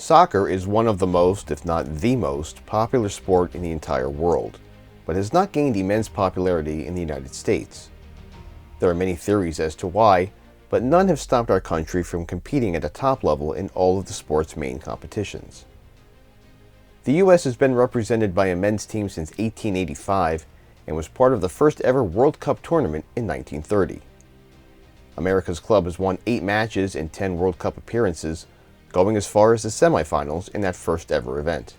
Soccer is one of the most, if not the most, popular sport in the entire world, but has not gained immense popularity in the United States. There are many theories as to why, but none have stopped our country from competing at a top level in all of the sport's main competitions. The U.S. has been represented by a men's team since 1885 and was part of the first ever World Cup tournament in 1930. America's club has won 8 matches and 10 World Cup appearances, going as far as the semifinals in that first ever event.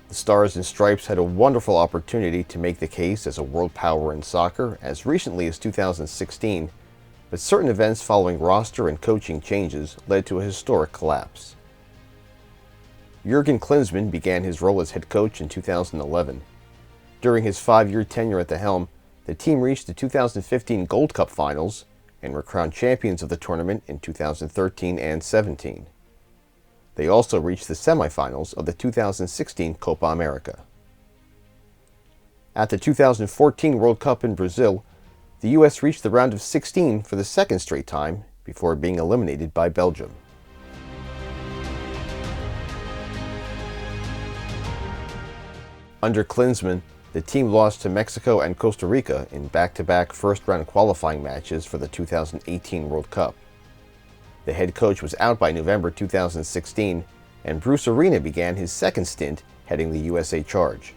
The Stars and Stripes had a wonderful opportunity to make the case as a world power in soccer as recently as 2016, but certain events following roster and coaching changes led to a historic collapse. Jurgen Klinsmann began his role as head coach in 2011. During his 5-year tenure at the helm, the team reached the 2015 Gold Cup finals and were crowned champions of the tournament in 2013 and 17. They also reached the semifinals of the 2016 Copa America. At the 2014 World Cup in Brazil, the U.S. reached the round of 16 for the second straight time before being eliminated by Belgium. Under Klinsmann, the team lost to Mexico and Costa Rica in back-to-back first-round qualifying matches for the 2018 World Cup. The head coach was out by November 2016, and Bruce Arena began his second stint heading the USA charge.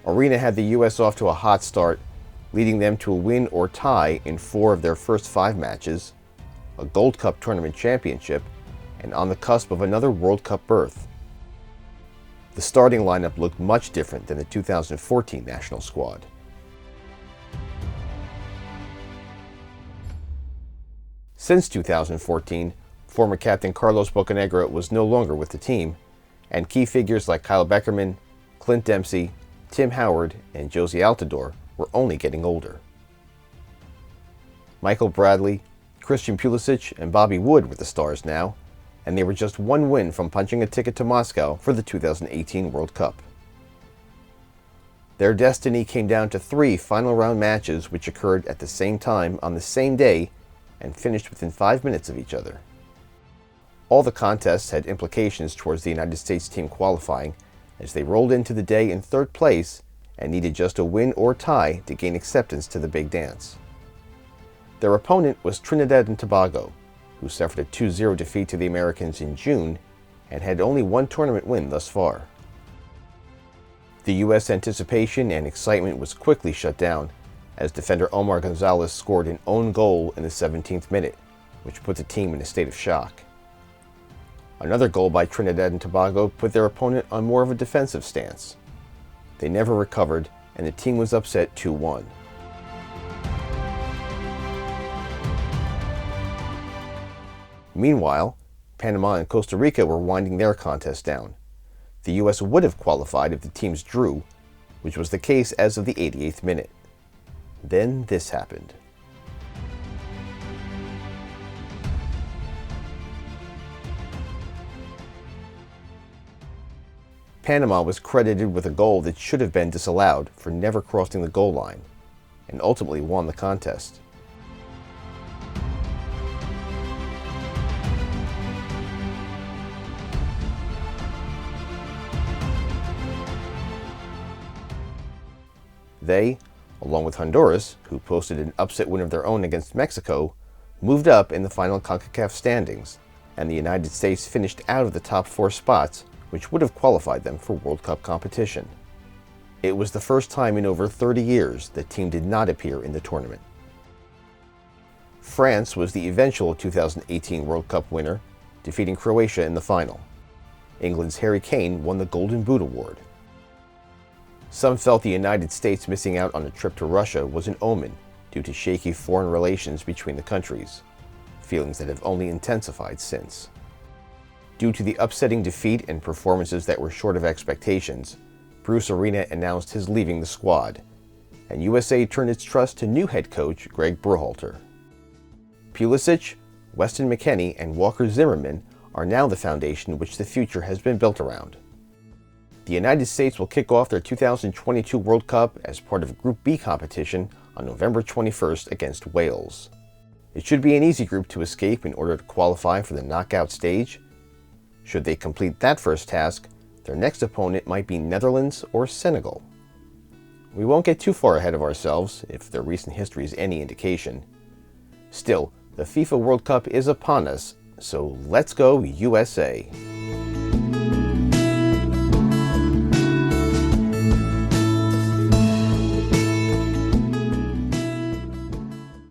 Arena had the U.S. off to a hot start, leading them to a win or tie in 4 of their first 5 matches, a Gold Cup tournament championship, and on the cusp of another World Cup berth. The starting lineup looked much different than the 2014 national squad. Since 2014, former captain Carlos Bocanegra was no longer with the team, and key figures like Kyle Beckerman, Clint Dempsey, Tim Howard, and Josie Altidore were only getting older. Michael Bradley, Christian Pulisic, and Bobby Wood were the stars now, and they were just 1 win from punching a ticket to Moscow for the 2018 World Cup. Their destiny came down to 3 final round matches which occurred at the same time on the same day and finished within 5 minutes of each other. All the contests had implications towards the United States team qualifying as they rolled into the day in 3rd place and needed just a win or tie to gain acceptance to the big dance. Their opponent was Trinidad and Tobago, who suffered a 2-0 defeat to the Americans in June and had only 1 tournament win thus far. The U.S. anticipation and excitement was quickly shut down as defender Omar Gonzalez scored an own goal in the 17th minute, which put the team in a state of shock. Another goal by Trinidad and Tobago put their opponent on more of a defensive stance. They never recovered, and the team was upset 2-1. Meanwhile, Panama and Costa Rica were winding their contest down. The U.S. would have qualified if the teams drew, which was the case as of the 88th minute. Then this happened. Panama was credited with a goal that should have been disallowed for never crossing the goal line, and ultimately won the contest. They, along with Honduras, who posted an upset win of their own against Mexico, moved up in the final CONCACAF standings, and the United States finished out of the top 4 spots, which would have qualified them for World Cup competition. It was the first time in over 30 years the team did not appear in the tournament. France was the eventual 2018 World Cup winner, defeating Croatia in the final. England's Harry Kane won the Golden Boot Award. Some felt the United States missing out on a trip to Russia was an omen due to shaky foreign relations between the countries, feelings that have only intensified since. Due to the upsetting defeat and performances that were short of expectations, Bruce Arena announced his leaving the squad, and USA turned its trust to new head coach Greg Berhalter. Pulisic, Weston McKennie, and Walker Zimmerman are now the foundation which the future has been built around. The United States will kick off their 2022 World Cup as part of Group B competition on November 21st against Wales. It should be an easy group to escape in order to qualify for the knockout stage, Should they complete that first task, their next opponent might be Netherlands or Senegal. We won't get too far ahead of ourselves, if their recent history is any indication. Still, the FIFA World Cup is upon us, so let's go USA!